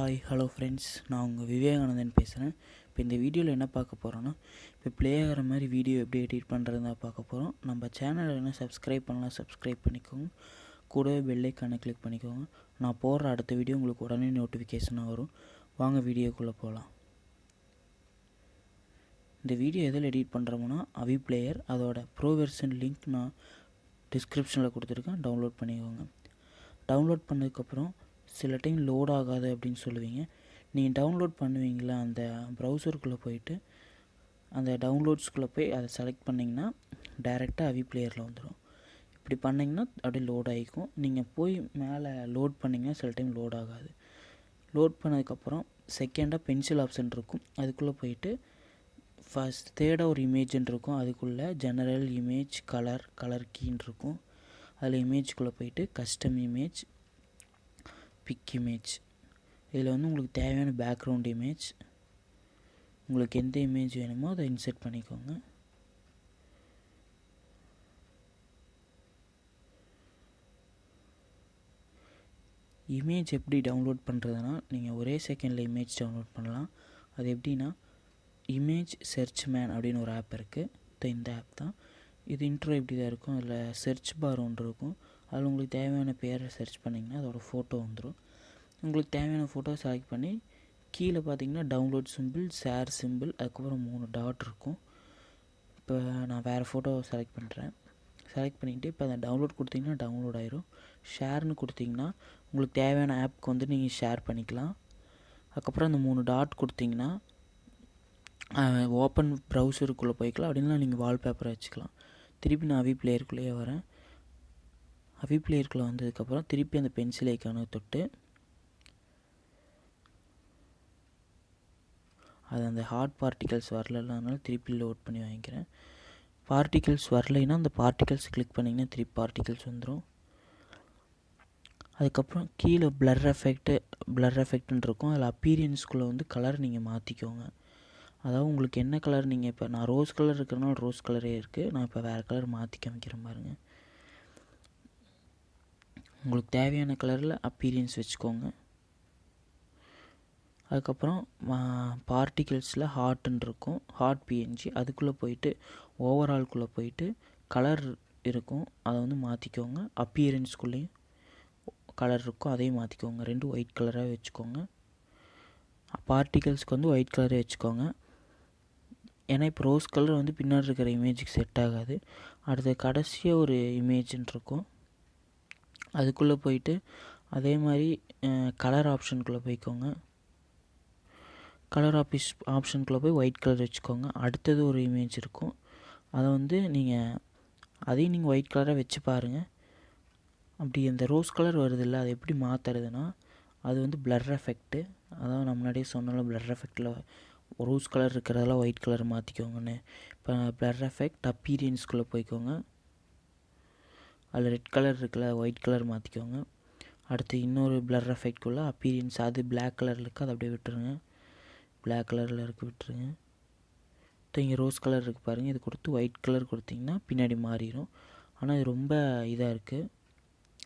Hi hello friends, நான் உங்கள் விவேகானந்தன் பேசுகிறேன். இப்போ இந்த வீடியோவில் என்ன பார்க்க போகிறோன்னா, இப்போ ப்ளே ஆகிற மாதிரி வீடியோ எப்படி எடிட் பண்ணுறதுனா பார்க்க போகிறோம். நம்ம சேனலில் என்ன சப்ஸ்கிரைப் பண்ணலாம், சப்ஸ்கிரைப் பண்ணிக்கோங்க. கூடவே பெல் ஐக்கானை கிளிக் பண்ணிக்கோங்க. நான் போடுற அடுத்த வீடியோ உங்களுக்கு உடனே நோட்டிஃபிகேஷனாக வரும். வாங்க வீடியோக்குள்ளே போகலாம். இந்த வீடியோ எதில் எடிட் பண்ணுறோம்னா அவி பிளேயர். அதோட ப்ரோ வெர்ஷன் லிங்க் நான் டிஸ்கிரிப்ஷனில் கொடுத்துருக்கேன், டவுன்லோட் பண்ணிக்கோங்க. டவுன்லோட் பண்ணதுக்கப்புறம் சில டைம் லோட் ஆகாது அப்படின்னு சொல்லுவீங்க. நீங்கள் டவுன்லோட் பண்ணுவீங்களா, அந்த ப்ரௌசருக்குள்ளே போயிட்டு அந்த டவுன்லோட்ஸ்குள்ளே போய் அதை செலக்ட் பண்ணிங்கன்னா டைரெக்டாக அவி பிளேயரில் வந்துடும். இப்படி பண்ணிங்கன்னா அப்படியே லோட் ஆகிக்கும். நீங்கள் போய் மேலே லோட் பண்ணிங்கன்னா சில டைம் லோட் ஆகாது. லோட் பண்ணதுக்கப்புறம் செகண்டாக பென்சில் ஆப்ஷன் இருக்கும், அதுக்குள்ளே போயிட்டு தேர்டாக ஒரு இமேஜ்ன்னு இருக்கும், அதுக்குள்ளே ஜெனரல் இமேஜ் கலர் கீன்னு இருக்கும். அதில் இமேஜ்குள்ளே போயிட்டு கஸ்டம் இமேஜ், பிக் இமேஜ், இதில் உங்களுக்கு தேவையான பேக்ரவுண்ட் இமேஜ், உங்களுக்கு எந்த இமேஜ் வேணுமோ அதை இன்சர்ட் பண்ணிக்கோங்க. இமேஜ் எப்படி டவுன்லோட் பண்ணுறதுனா, நீங்கள் ஒரே செகண்டில் இமேஜ் டவுன்லோட் பண்ணலாம். அது எப்படின்னா, இமேஜ் சர்ச் மேன் அப்படின்னு ஒரு ஆப் இருக்குது. இந்த ஆப் தான் இது. இன்ட்ரோ இப்படி தான் இருக்கும். அதில் சர்ச் பார் ஒன்று இருக்கும். அதில் உங்களுக்கு தேவையான பேரை சர்ச் பண்ணிங்கன்னா அதோட ஃபோட்டோ வந்துடும். உங்களுக்கு தேவையான ஃபோட்டோ செலக்ட் பண்ணி கீழே பார்த்தீங்கன்னா டவுன்லோட் சிம்பிள், ஷேர் சிம்பிள், அதுக்கப்புறம் 3 டாட் இருக்கும். இப்போ நான் வேறு ஃபோட்டோ செலக்ட் பண்ணுறேன். செலக்ட் பண்ணிவிட்டு இப்போ அதை டவுன்லோட் கொடுத்தீங்கன்னா டவுன்லோட் ஆயிரும். ஷேர்னு கொடுத்தீங்கன்னா உங்களுக்கு தேவையான ஆப்க்கு வந்து நீங்கள் ஷேர் பண்ணிக்கலாம். அதுக்கப்புறம் அந்த 3 டாட் கொடுத்தீங்கன்னா ஓப்பன் ப்ரௌசருக்குள்ளே போய்க்கலாம். அப்படின்னா நீங்கள் வால்பேப்பரை வச்சுக்கலாம். திருப்பி நான் அவி பிளேயருக்குள்ளேயே வரேன். அவி பிளேயருக்குள்ளே வந்ததுக்கப்புறம் திருப்பி அந்த பென்சில் ஐக்கானை தொட்டு அது அந்த ஹார்ட் பார்ட்டிகல்ஸ் வரலனால திருப்பி லோட் பண்ணி வாங்கிக்கிறேன். பார்ட்டிகல்ஸ் வரலைன்னா அந்த பார்ட்டிகல்ஸ் கிளிக் பண்ணிங்கன்னா திருப்பி பார்ட்டிகல்ஸ் வந்துடும். அதுக்கப்புறம் கீழே பிளர் எஃபெக்ட்னு இருக்கும். அதில் அப்பீரியன்ஸ்குள்ளே வந்து கலர் நீங்கள் மாற்றிக்கோங்க. அதாவது உங்களுக்கு என்ன கலர், நீங்கள் இப்போ நான் ரோஸ் கலர் இருக்கிறனால ரோஸ் கலரே இருக்குது. நான் இப்போ வேறு கலர் மாற்றி காமிக்கிறேன் பாருங்கள். உங்களுக்கு தேவையான கலரில் அப்பீரியன்ஸ் வச்சுக்கோங்க. அதுக்கப்புறம் பார்ட்டிகல்ஸில் ஹார்ட்டுன்னு இருக்கும், ஹார்ட் பிஎன்ஜி. அதுக்குள்ளே போயிட்டு ஓவரால்குள்ளே போயிட்டு கலர் இருக்கும், அதை வந்து மாற்றிக்கோங்க. அப்பீரியன்ஸ்குள்ளேயும் கலர் இருக்கும், அதையும் மாற்றிக்கோங்க. ரெண்டும் ஒயிட் கலராக வச்சுக்கோங்க. பார்ட்டிகல்ஸ்க்கு வந்து ஒயிட் கலரே வச்சுக்கோங்க. ஏன்னா இப்போ ரோஸ் கலர் வந்து பின்னாடி இருக்கிற இமேஜுக்கு செட் ஆகாது. அடுத்த கடைசியாக ஒரு இமேஜ்ன்னு இருக்கும், அதுக்குள்ளே போயிட்டு அதே மாதிரி கலர் ஆப்ஷனுக்குள்ளே போய்க்கோங்க. கலர் ஆப்ஷனுக்குள்ளே போய் ஒயிட் கலர் வச்சுக்கோங்க. அடுத்தது ஒரு இமேஜ் இருக்கும், அதை வந்து அதையும் நீங்கள் ஒயிட் கலராக வச்சு பாருங்கள். அப்படி அந்த ரோஸ் கலர் வருதில்ல, அதை எப்படி மாற்றுறதுன்னா, அது வந்து பிளர் எஃபெக்ட்டு. அதாவது நான் முன்னாடியே சொன்னாலும் பிளர் எஃபெக்டில் ரோஸ் கலர் இருக்கிறதெல்லாம் ஒயிட் கலர் மாற்றிக்கோங்கன்னு. இப்போ பிளர் எஃபெக்ட் அப்பீரியன்ஸ்குள்ளே போய்க்கோங்க. அதில் ரெட் கலர் இருக்குல்ல, ஒயிட் கலர் மாற்றிக்கோங்க. அடுத்து இன்னொரு பிளர் எஃபெக்ட்குள்ளே அப்பீரியன்ஸ், அது பிளாக் கலரில் இருக்குது, அதை அப்படியே விட்டுருங்க. பிளாக் கலரில் விட்டுருங்க. இப்போ இங்கே ரோஸ் கலர் இருக்குது பாருங்கள், இது கொடுத்து ஒயிட் கலர் கொடுத்திங்கன்னா பின்னாடி மாறிடும். ஆனால் இது ரொம்ப இதாக இருக்குது,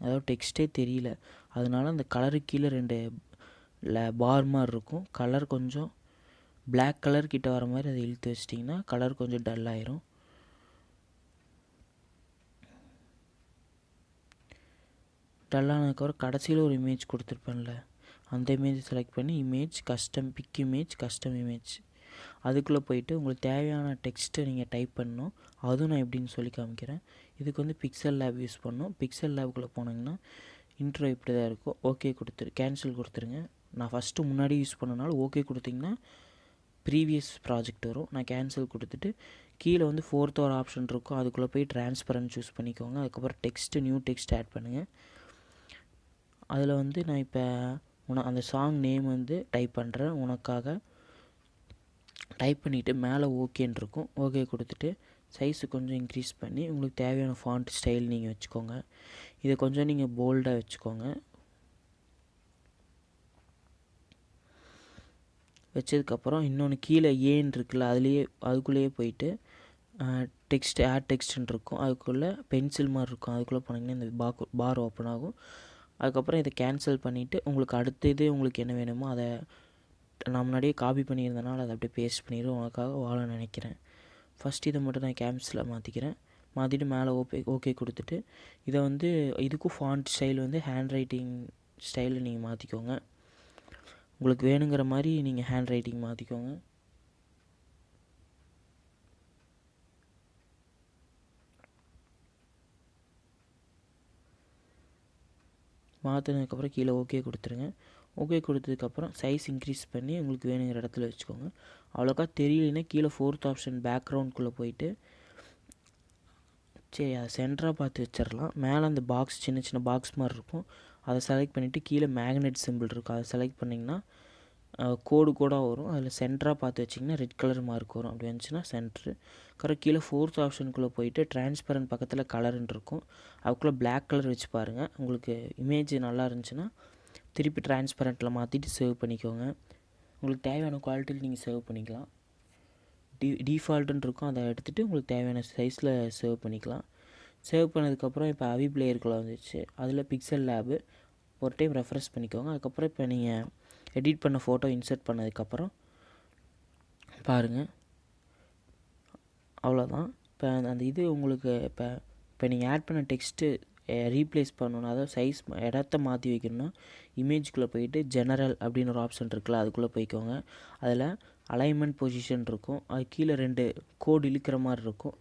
அதாவது டெக்ஸ்ட்டே தெரியல. அதனால அந்த கலருக்கு கீழே 2 பார் மாதிரி இருக்கும். கலர் கொஞ்சம் பிளாக் கலர் கிட்ட வர மாதிரி அதை இழுத்து வச்சிட்டிங்கன்னா கலர் கொஞ்சம் டல் ஆயிரும். டல்லானதுக்கப்புறம் கடைசியில் ஒரு இமேஜ் கொடுத்துருப்பேன்ல, அந்த இமேஜ் செலக்ட் பண்ணி image custom, big image, custom image, அதுக்குள்ளே போயிட்டு உங்களுக்கு தேவையான டெக்ஸ்ட்டை நீங்கள் டைப் பண்ணணும். அதுவும் நான் எப்படின்னு சொல்லி காமிக்கிறேன். இதுக்கு வந்து பிக்சல் லேப் யூஸ் பண்ணணும். பிக்சல் லேபுக்குள்ளே போனீங்கன்னா இன்ட்ரோ இப்படி தான் இருக்கும். ஓகே கேன்சல் கொடுத்துருங்க. நான் ஃபஸ்ட்டு முன்னாடி யூஸ் பண்ணனால ஓகே கொடுத்திங்கன்னா ப்ரீவியஸ் ப்ராஜெக்ட் வரும். நான் கேன்சல் கொடுத்துட்டு கீழே வந்து 4th ஒரு ஆப்ஷன் இருக்கும், அதுக்குள்ளே போய் டிரான்ஸ்பரன்ட் சூஸ் பண்ணிக்கோங்க. அதுக்கப்புறம் டெக்ஸ்ட்டு, நியூ டெக்ஸ்ட் ஆட் பண்ணுங்கள். அதில் வந்து நான் இப்போ அந்த சாங் நேம் வந்து டைப் பண்ணுறேன் உனக்காக. டைப் பண்ணிவிட்டு மேலே ஓகேன்னு இருக்கும், ஓகே கொடுத்துட்டு சைஸு கொஞ்சம் இன்க்ரீஸ் பண்ணி உங்களுக்கு தேவையான ஃபாண்ட் ஸ்டைல் நீங்கள் வச்சுக்கோங்க. இதை கொஞ்சம் நீங்கள் போல்டாக வச்சுக்கோங்க. வச்சதுக்கப்புறம் இன்னொன்று கீழே ஏன்னு இருக்குல்ல, அதுக்குள்ளேயே போயிட்டு ஆட் டெக்ஸ்ட்ன்னு இருக்கும், அதுக்குள்ளே பென்சில் மாதிரி இருக்கும், அதுக்குள்ளே போனீங்கன்னா இந்த பார் ஓப்பன் ஆகும். அதுக்கப்புறம் இதை கேன்சல் பண்ணிவிட்டு உங்களுக்கு அடுத்தது உங்களுக்கு என்ன வேணுமோ அதை நான் முன்னாடியே காப்பி பண்ணியிருந்தனால அதை அப்படியே பேஸ்ட் பண்ணிடுவோம். உனக்காக வாழ நினைக்கிறேன். ஃபஸ்ட் இதை மட்டும் நான் கேன்சலில் மாற்றிக்கிறேன். மாற்றிட்டு மேலே ஓகே கொடுத்துட்டு இதை வந்து இதுக்கும் ஃபாண்ட் ஸ்டைல் வந்து ஹேண்ட் ரைட்டிங் ஸ்டைலில் நீங்கள் மாற்றிக்கோங்க. உங்களுக்கு வேணுங்கிற மாதிரி நீங்கள் ஹேண்ட் ரைட்டிங் மாற்றிக்கோங்க. மாற்றினதுக்கப்புறம் கீழே ஓகே கொடுத்துருங்க. ஓகே கொடுத்ததுக்கப்புறம் சைஸ் இன்க்ரீஸ் பண்ணி உங்களுக்கு வேணுங்கிற இடத்துல வச்சுக்கோங்க. அவ்வளோக்கா தெரியலன்னா கீழே 4th ஆப்ஷன் பேக்ரவுண்ட்குள்ளே போயிட்டு சரி அதை சென்டராக பார்த்து வச்சிடலாம். மேலே அந்த பாக்ஸ் சின்ன சின்ன பாக்ஸ் மாதிரி இருக்கும், அதை செலக்ட் பண்ணிவிட்டு கீழே மேக்னெட் சிம்பிள் இருக்கும், அதை செலக்ட் பண்ணிங்கன்னா கோடாக வரும். அதில் சென்டராக பார்த்து வச்சிங்கன்னா ரெட் கலர் மார்க் வரும். அப்படி வந்துச்சுன்னா சென்ட்ரு. கரெக்ட் கீழே 4th ஆப்ஷனுக்குள்ளே போயிட்டு டிரான்ஸ்பரண்ட் பக்கத்தில் கலருன்னு இருக்கும், அதுக்குள்ளே பிளாக் கலர் வச்சு பாருங்கள். உங்களுக்கு இமேஜ் நல்லா இருந்துச்சுன்னா திருப்பி டிரான்ஸ்பரண்ட்டில் மாற்றிட்டு சேவ் பண்ணிக்கோங்க. உங்களுக்கு தேவையான குவாலிட்டியில் நீங்கள் சேவ் பண்ணிக்கலாம். டிஃபால்ட்டுன்னு இருக்கும், அதை எடுத்துகிட்டு உங்களுக்கு தேவையான சைஸில் சேவ் பண்ணிக்கலாம். சேவ் பண்ணதுக்கப்புறம் இப்போ அவி பிளேயருக்குள்ளே வந்துச்சு, அதில் பிக்சல் லேபு ஒரு டைம் ரெஃப்ரெஷ் பண்ணிக்கோங்க. அதுக்கப்புறம் இப்போ நீங்கள் எடிட் பண்ண ஃபோட்டோ இன்சர்ட் பண்ணதுக்கப்புறம் பாருங்கள், அவ்வளோதான். இப்போ அந்த இது உங்களுக்கு இப்போ நீங்கள் ஆட் பண்ண டெக்ஸ்ட்டு ரீப்ளேஸ் பண்ணணும், அதாவது சைஸ் இடத்த மாற்றி வைக்கணும்னா இமேஜுக்குள்ளே போயிட்டு ஜெனரல் அப்படின்னு ஒரு ஆப்ஷன் இருக்குல்ல, அதுக்குள்ளே போய்க்கோங்க. அதில் அலைன்மெண்ட் பொசிஷன் இருக்கும், அது கீழே 2 கோடு இழுக்கிற மாதிரி இருக்கும்,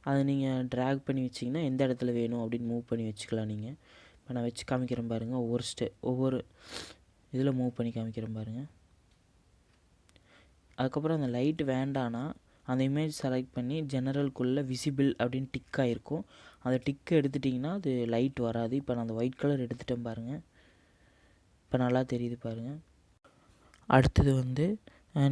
அதை நீங்கள் ட்ராக் பண்ணி வச்சிங்கன்னா எந்த இடத்துல வேணும் அப்படின்னு மூவ் பண்ணி வச்சுக்கலாம். நீங்கள் இப்போ நான் வச்சு காமிக்கிறேன் பாருங்கள், ஒவ்வொரு இதில் மூவ் பண்ணி காமிக்கிறேன் பாருங்கள். அதுக்கப்புறம் அந்த லைட் வேண்டானா அந்த இமேஜ் செலக்ட் பண்ணி ஜெனரல்குள்ளே விசிபிள் அப்படின்னு டிக் ஆகிருக்கும், அந்த டிக்கை எடுத்துட்டிங்கன்னா அது லைட் வராது. இப்போ நான் அந்த ஒயிட் கலர் எடுத்துட்டேன் பாருங்கள், இப்போ நல்லா தெரியுது பாருங்கள். அடுத்தது வந்து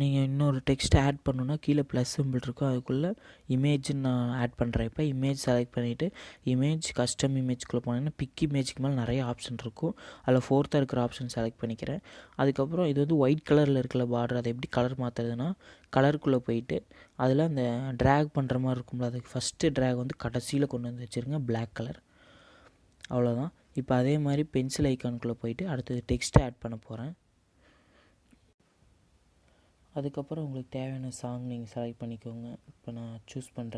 நீங்கள் இன்னொரு டெக்ஸ்ட் ஆட் பண்ணணுன்னா கீழே ப்ளஸ் சிம்பிள் இருக்கும், அதுக்குள்ளே இமேஜ்னு நான் ஆட் பண்ணுறேன். இப்போ இமேஜ் செலக்ட் பண்ணிவிட்டு இமேஜ் கஸ்டம் இமேஜ்குள்ளே போனீங்கன்னா பிக் இமேஜுக்கு மேலே நிறைய ஆப்ஷன் இருக்கும், அதில் 4th இருக்கிற ஆப்ஷன் செலக்ட் பண்ணிக்கிறேன். அதுக்கப்புறம் இது வந்து ஒயிட் கலரில் இருக்கிற பார்டர், அதை எப்படி கலர் மாற்றுறதுன்னா கலருக்குள்ளே போயிட்டு அதில் அந்த ட்ராக் பண்ணுற மாதிரி இருக்கும்ல, அதுக்கு ஃபஸ்ட்டு ட்ராக் வந்து கடைசியில் கொண்டு வந்து வச்சுருங்க, பிளாக் கலர். அவ்வளோதான். இப்போ அதே மாதிரி பென்சில் ஐக்கானுக்குள்ளே போயிட்டு அடுத்தது டெக்ஸ்ட்டை ஆட் பண்ண போகிறேன். அதுக்கப்புறம் உங்களுக்கு தேவையான சாங் நீங்கள் செலக்ட் பண்ணிக்கோங்க. இப்போ நான் சூஸ் பண்ணுற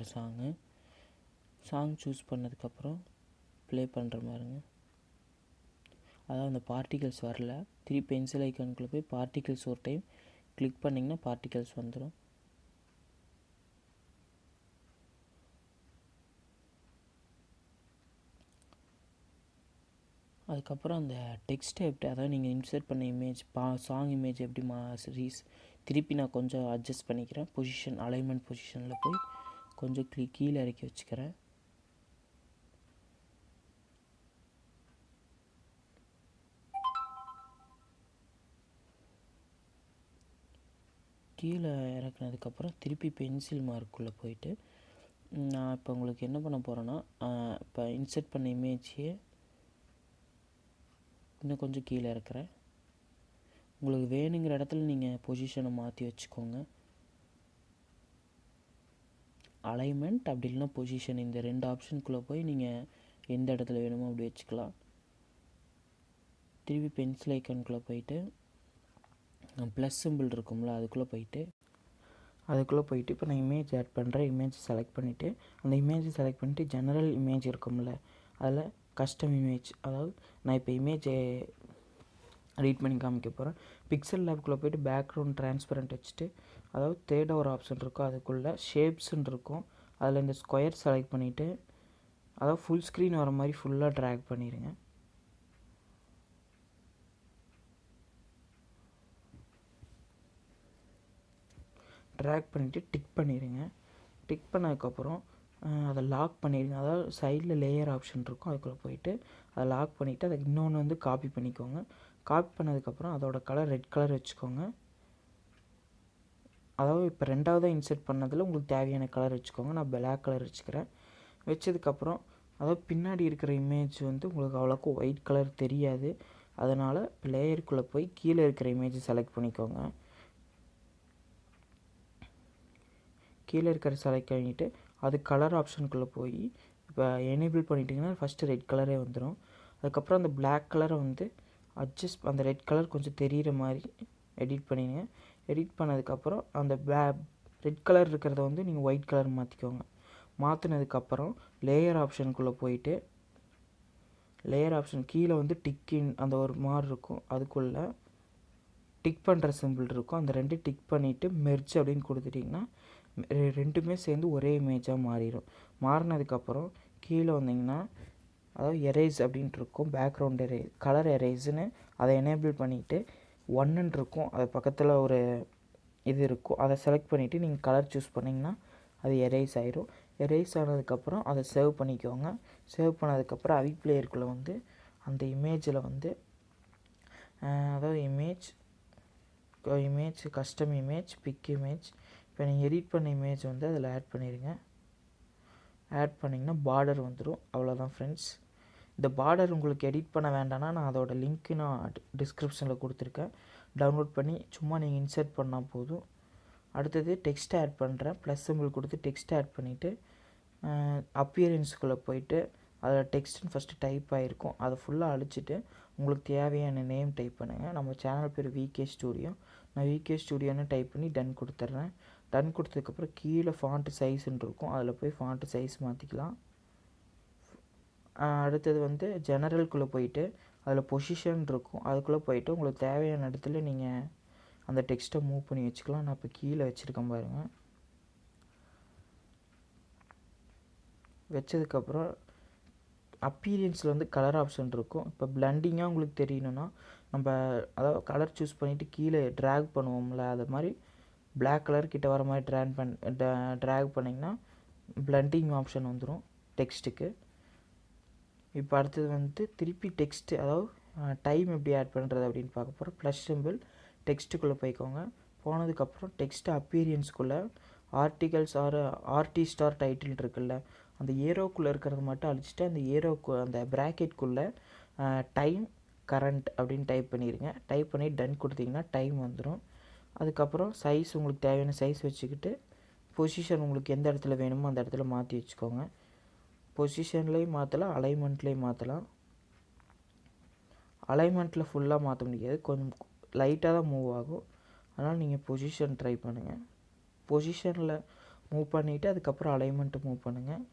சாங் சூஸ் பண்ணதுக்கப்புறம் ப்ளே பண்ணுற மாதிரிங்க. அதாவது அந்த பார்ட்டிகல்ஸ் வரல, திருப்பி பென்சில் ஐக்கானுக்குள்ளே போய் பார்ட்டிகல்ஸ் ஒரு டைம் கிளிக் பண்ணிங்கன்னா பார்ட்டிகல்ஸ் வந்துடும். அதுக்கப்புறம் அந்த டெக்ஸ்ட்டை எப்படி, அதாவது நீங்கள் இன்சர்ட் பண்ண இமேஜ் சாங் இமேஜ் எப்படி திருப்பி நான் கொஞ்சம் அட்ஜஸ்ட் பண்ணிக்கிறேன். பொசிஷன் அலைன்மெண்ட் பொசிஷனில் போய் கொஞ்சம் கீழே இறக்கி வச்சுக்கிறேன். கீழே இறக்குனதுக்கப்புறம் திருப்பி பென்சில் மார்க்குள்ளே போயிட்டு நான் இப்போ உங்களுக்கு என்ன பண்ண போகிறேன்னா, இப்போ இன்சர்ட் பண்ண இமேஜையே இன்னும் கொஞ்சம் கீழே இறக்குறேன். உங்களுக்கு வேணுங்கிற இடத்துல நீங்கள் பொசிஷனை மாற்றி வச்சுக்கோங்க. அலைன்மெண்ட் அப்படி இல்லைன்னா பொசிஷன், இந்த 2 ஆப்ஷனுக்குள்ளே போய் நீங்கள் எந்த இடத்துல வேணுமோ அப்படி வச்சுக்கலாம். திருப்பி பென்சில் ஐக்கானுக்குள்ளே போயிட்டு ப்ளஸ் சிம்பிள் இருக்கும்ல, அதுக்குள்ளே போயிட்டு இப்போ நான் இமேஜ் ஆட் பண்ணுறேன். இமேஜ் செலக்ட் பண்ணிவிட்டு அந்த இமேஜை செலக்ட் பண்ணிவிட்டு ஜெனரல் இமேஜ் இருக்கும்ல, அதில் கஸ்டம் இமேஜ், அதாவது நான் இப்போ இமேஜை எடிட் பண்ணி காமிக்க போகிறேன். பிக்சல் லேப்குள்ளே போய்ட்டு பேக்ரவுண்ட் டிரான்ஸ்பரண்ட் வச்சுட்டு, அதாவது 3rd ஒரு ஆப்ஷன் இருக்கும், அதுக்குள்ளே ஷேப்ஸ்ன்னு இருக்கும், அதில் இந்த ஸ்கொயர் செலக்ட் பண்ணிவிட்டு அதாவது ஃபுல் ஸ்க்ரீன் வர மாதிரி ஃபுல்லாக ட்ராக் பண்ணிடுங்க. ட்ராக் பண்ணிவிட்டு டிக் பண்ணிடுங்க. டிக் பண்ணதுக்கப்புறம் அதை லாக் பண்ணிடுங்க. அதாவது சைடில் லேயர் ஆப்ஷன் இருக்கும், அதுக்குள்ளே போயிட்டு அதை லாக் பண்ணிவிட்டு அதை இன்னொன்று வந்து காப்பி பண்ணிக்கோங்க. காப்பி பண்ணதுக்கப்புறம் அதோட கலர் ரெட் கலர் வச்சுக்கோங்க. அதாவது இப்போ 2வது இன்சர்ட் பண்ணதில் உங்களுக்கு தேவையான கலர் வச்சுக்கோங்க. நான் பிளாக் கலர் வச்சுக்கிறேன். வச்சதுக்கப்புறம் அதாவது பின்னாடி இருக்கிற இமேஜ் வந்து உங்களுக்கு அவ்வளோக்கா ஒயிட் கலர் தெரியாது, அதனால் லேயருக்குள்ளே போய் கீழே இருக்கிற இமேஜை செலக்ட் பண்ணிக்கோங்க. கீழே இருக்கிற செலக்ட் பண்ணிவிட்டு அது கலர் ஆப்ஷனுக்குள்ளே போய் இப்போ எனேபிள் பண்ணிட்டீங்கன்னா ஃபஸ்ட்டு ரெட் கலரே வந்துடும். அதுக்கப்புறம் அந்த பிளாக் கலரை வந்து அட்ஜஸ்ட் அந்த ரெட் கலர் கொஞ்சம் தெரிகிற மாதிரி எடிட் பண்ணிடுங்க. எடிட் பண்ணதுக்கப்புறம் அந்த ரெட் கலர் இருக்கிறத வந்து நீங்கள் ஒயிட் கலர் மாற்றிக்கோங்க. மாற்றினதுக்கப்புறம் லேயர் ஆப்ஷனுக்குள்ளே போயிட்டு லேயர் ஆப்ஷன் கீழே வந்து டிக்கின் அந்த ஒரு மாதிரி இருக்கும், அதுக்குள்ளே டிக் பண்ணுற சிம்பிள் இருக்கும். அந்த 2 டிக் பண்ணிவிட்டு மெர்ஜ் அப்படின்னு கொடுத்துட்டிங்கன்னா ரெண்டுமே சேர்ந்து ஒரே இமேஜாக மாறிடும். மாறினதுக்கப்புறம் கீழே வந்தீங்கன்னா அதாவது எரேஸ் அப்படின்ட்டு இருக்கும், பேக்ரவுண்ட் எரேஸ் கலர் எரேஸ்னு அதை எனேபிள் பண்ணிவிட்டு 1ன்னு இருக்கும், அது பக்கத்தில் ஒரு இது இருக்கும், அதை செலக்ட் பண்ணிவிட்டு நீங்கள் கலர் சூஸ் பண்ணிங்கன்னா அது எரேஸ் ஆயிரும். எரேஸ் ஆனதுக்கப்புறம் அதை சேவ் பண்ணிக்கோங்க. சேவ் பண்ணதுக்கப்புறம் அவி பிளேயருக்குள்ளே வந்து அந்த இமேஜில் வந்து அதாவது image custom image big image இப்போ நீங்கள் எடிட் பண்ண இமேஜ் வந்து அதில் ஆட் பண்ணிடுங்க. ஆட் பண்ணிங்கன்னா பார்டர் வந்துடும். அவ்வளோதான் ஃப்ரெண்ட்ஸ். இந்த பார்டர் உங்களுக்கு எடிட் பண்ண வேண்டாம்னா நான் அதோட லிங்க்கு நான் டிஸ்கிரிப்ஷனில் கொடுத்துருக்கேன், டவுன்லோட் பண்ணி சும்மா நீங்கள் இன்சர்ட் பண்ணால் போதும். அடுத்தது டெக்ஸ்ட் ஆட் பண்ணுறேன், ப்ளஸ் சிம்பிள் கொடுத்து டெக்ஸ்ட் ஆட் பண்ணிவிட்டு அப்பியரன்ஸ்குள்ளே போயிட்டு அதில் டெக்ஸ்ட்னு ஃபஸ்ட்டு டைப் ஆகிருக்கும், அதை ஃபுல்லாக அழிச்சிட்டு உங்களுக்கு தேவையான நேம் டைப் பண்ணுங்கள். நம்ம சேனல் பேர் விகே ஸ்டூடியோ, நான் விகே ஸ்டூடியோன்னு டைப் பண்ணி டன் கொடுத்துட்றேன். டன் கொடுத்ததுக்கப்புறம் கீழே ஃபாண்ட்டு சைஸ்ன்னு இருக்கும், அதில் போய் ஃபாண்ட்டு சைஸ் மாற்றிக்கலாம். அடுத்தது வந்து ஜெனரல்குள்ளே போயிட்டு அதில் பொசிஷன் இருக்கும், அதுக்குள்ளே போயிட்டு உங்களுக்கு தேவையான இடத்துல நீங்கள் அந்த டெக்ஸ்ட்டை மூவ் பண்ணி வச்சுக்கலாம். நான் இப்போ கீழே வச்சுருக்கேன் பாருங்கள். வச்சதுக்கப்புறம் அப்பீரியன்ஸில் வந்து கலர் ஆப்ஷன் இருக்கும். இப்போ பிளண்டிங்காக உங்களுக்கு தெரியணுன்னா நம்ம அதாவது கலர் சூஸ் பண்ணிவிட்டு கீழே ட்ராக் பண்ணுவோம்ல, அது மாதிரி பிளாக் கலர் கிட்ட வர மாதிரி ட்ராக் பண்ணிங்கன்னா பிளண்டிங் ஆப்ஷன் வந்துடும் டெக்ஸ்ட்டுக்கு. இப்போ அடுத்தது வந்து திருப்பி டெக்ஸ்ட்டு அதாவது டைம் எப்படி ஆட் பண்ணுறது அப்படின்னு பார்க்க போகிறோம். ப்ளஸ் சிம்பிள் டெக்ஸ்ட்டுக்குள்ளே போய்க்கோங்க. போனதுக்கப்புறம் டெக்ஸ்ட் அப்பீரியன்ஸ்குள்ளே ஆர்டிகல்ஸ் ஆர்டிஸ்ட் டைட்டில் இருக்குல்ல, அந்த ஏரோக்குள்ளே இருக்கிறது மட்டும் அழிச்சிட்டு அந்த ப்ராக்கெட்குள்ளே டைம் கரண்ட் அப்படின்னு டைப் பண்ணிடுங்க. டைப் பண்ணி டன் கொடுத்தீங்கன்னா டைம் வந்துடும். அதுக்கப்புறம் சைஸ் உங்களுக்கு தேவையான சைஸ் வச்சுக்கிட்டு பொசிஷன் உங்களுக்கு எந்த இடத்துல வேணுமோ அந்த இடத்துல மாற்றி வச்சுக்கோங்க. பொசிஷன்லேயும் மாற்றலாம், அலைன்மெண்ட்லேயும் மாற்றலாம். அலைன்மெண்ட்டில் ஃபுல்லாக மாற்ற முடியாது, கொஞ்சம் லைட்டாக தான் மூவ் ஆகும், அதனால் நீங்கள் பொசிஷன் ட்ரை பண்ணுங்கள். பொசிஷனில் மூவ் பண்ணிவிட்டு அதுக்கப்புறம் அலைன்மெண்ட்டு மூவ் பண்ணுங்கள்.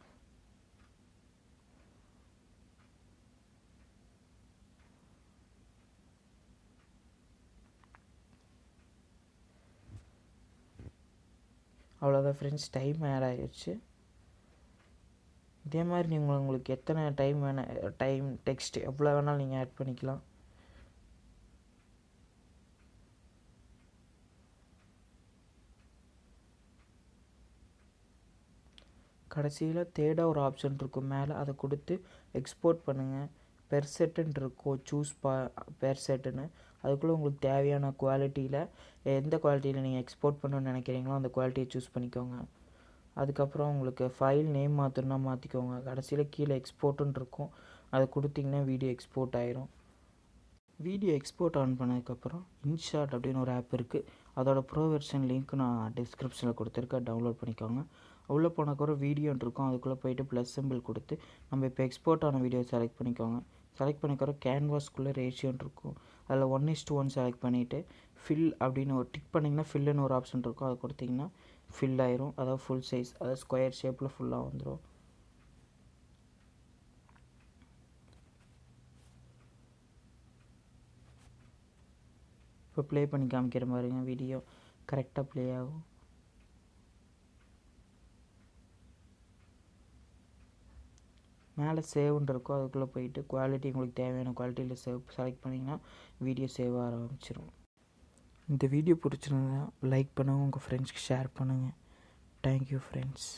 அவ்வளோதான் ஃப்ரெண்ட்ஸ், டைம் ஆட் ஆகிடுச்சு. இதே மாதிரி நீங்கள் உங்களுக்கு எத்தனை டைம் டெக்ஸ்ட் எவ்வளோ வேணாலும் நீங்கள் ஆட் பண்ணிக்கலாம். கடைசியில் தேர்டாக ஒரு ஆப்ஷன் இருக்கும் மேலே, அதை கொடுத்து எக்ஸ்போர்ட் பண்ணுங்கள். பெர் செட்டுன்னு இருக்கும், சூஸ் பெர் செட்டுன்னு, அதுக்குள்ளே உங்களுக்கு தேவையான குவாலிட்டியில் எந்த குவாலிட்டியில் நீங்கள் எக்ஸ்போர்ட் பண்ணணும்னு நினைக்கிறீங்களோ அந்த குவாலிட்டியை சூஸ் பண்ணிக்கோங்க. அதுக்கப்புறம் உங்களுக்கு ஃபைல் நேம் மாற்றணும்னா மாற்றிக்கோங்க. கடைசியில் கீழே எக்ஸ்போர்ட்டுன்னு இருக்கும், அதை கொடுத்திங்கன்னா வீடியோ எக்ஸ்போர்ட் ஆயிரும். வீடியோ எக்ஸ்போர்ட் ஆன் பண்ணதுக்கப்புறம் இன்ஷாட் அப்படின்னு ஒரு ஆப் இருக்குது, அதோட ப்ரோ வெர்ஷன் லிங்க் நான் டிஸ்கிரிப்ஷனில் கொடுத்துருக்கேன், டவுன்லோட் பண்ணிக்கோங்க. உள்ளே போனக்கப்புறம் வீடியோன்னு இருக்கும், அதுக்குள்ளே போயிட்டு ப்ளஸ் சிம்பிள் கொடுத்து நம்ம இப்போ எக்ஸ்போர்ட் ஆன வீடியோ செலக்ட் பண்ணிக்கோங்க. செலக்ட் பண்ணிக்கிறோம் கேன்வாஸ்க்குள்ளே ரேஷியோன்னு இருக்கும், அதில் 1:1 செலக்ட் பண்ணிவிட்டு ஃபில் அப்படின்னு ஒரு டிக் பண்ணிங்கன்னா ஃபில்லுன்னு ஒரு ஆப்ஷன் இருக்கும், அதை கொடுத்திங்கன்னா ஃபில் ஆயிரும். அதாவது ஃபுல் சைஸ், அதாவது ஸ்கொயர் ஷேப்பில் ஃபுல்லாக வந்துடும். இப்போ ப்ளே பண்ணி காமிக்கிற பாருங்க, வீடியோ கரெக்டாக ப்ளே ஆகும். மேலே சேவ்ன்னு இருக்கும், அதுக்குள்ளே போயிட்டு குவாலிட்டி உங்களுக்கு தேவையான குவாலிட்டியில் செலக்ட் பண்ணிங்கன்னா வீடியோ சேவ் ஆரம்பிச்சிடும். இந்த வீடியோ பிடிச்சிருந்தா லைக் பண்ணுங்கள், உங்கள் ஃப்ரெண்ட்ஸ்க்கு ஷேர் பண்ணுங்கள். Thank you friends.